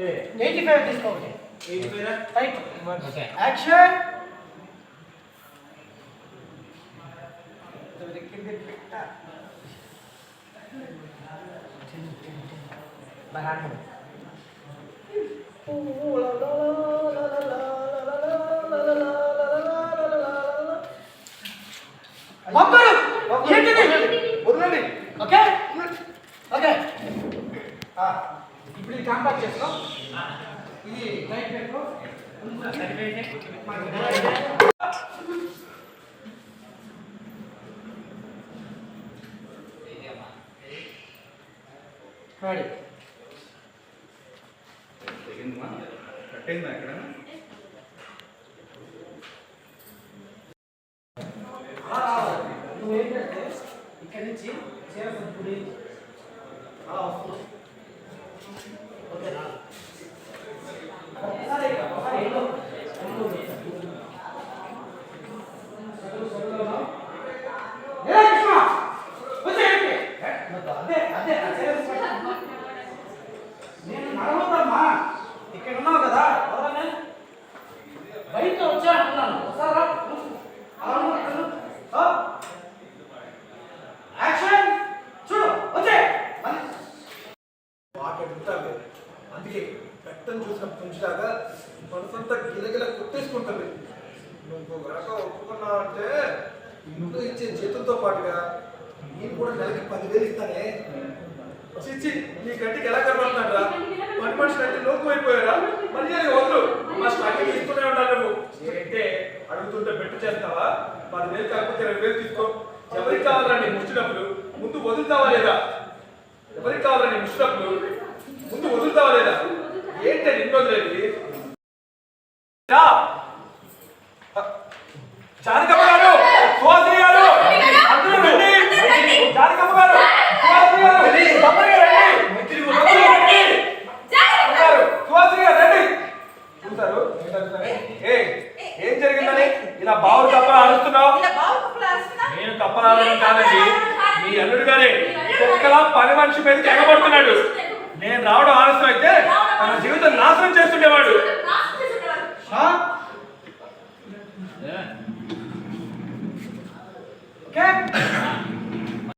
85 తీసుకోండి. 85 right. Okay action. మొక్కలు ఏంటిది? వదలండి. Okay okay. ఇప్పుడు ఇది కాంపాక్ట్ చేసుకో. ఇది రైట్ పెట్టుకో. రెడీ. కట్టేందా ఇక్కడ? నువ్వేంటంటే ఇక్కడి నుంచి చీర సర్దుకుని అలా వస్తున్నావు. ఓకేనా? ఒకసారి వెళ్ళు. నేను నడవద్దమ్మా. ఇక్కడ ఉన్నావు కదా, బయట వచ్చా అంటున్నాను. ఒకసారి యాక్షన్. చూడు వచ్చే మాట్లాడుతుంది. అందుకే పెట్టని చూసిన పుంజిలాగా మనసంతా గిలగిల కొట్టేసుకుంటుంది. నువ్వు గనక ఒప్పుకున్నా అంటే ఇంట్లో ఇచ్చే జీతంతో పాటుగా నేను కూడా నెలకి 10,000 ఇస్తానే. చిచ్చి నీ కంటికి ఎలా కనబడుతున్నారా? పని మనిషి అంటే లోకం అయిపోయారా? మళ్ళీ అది వదలు. మా స్టార్టింగ్ ఇస్తూనే ఉండాలి. నువ్వు అంటే అడుగుతుంటే పెట్టు చేస్తావా? 10,000 కాకపోతే 20,000 తీసుకో. ఎవరికి కావాలా నీ ముష్టి డబ్బులు? ముందు వదులుతావా లేదా? ఎవరికి కావాలా నీ ముష్టి డబ్బులు? ముందు వదులుతావా లేదా? ఏంటే నిన్ను వదిలేది? జానకమ్మ గారు, సుహాసిని గారు, అందరూ రండి. జానకమ్మ గారు, సుహాసిని గారు, తొందరగా రండి. సుహాసిని గారు రండి. చూసారు ఏం జరిగిందని ఇలా బావులు కప్పలు ఆడుస్తున్నావు? నేను కప్పలు ఆడడం కాదండి, మీ అల్లుడు గారే ఒక్కలా పని మనిషి మీదకి ఎగబడుతున్నాడు. నేను రావడం ఆలస్యం అయితే తన జీవితం నాశనం చేస్తుండేవాడు. ఓకే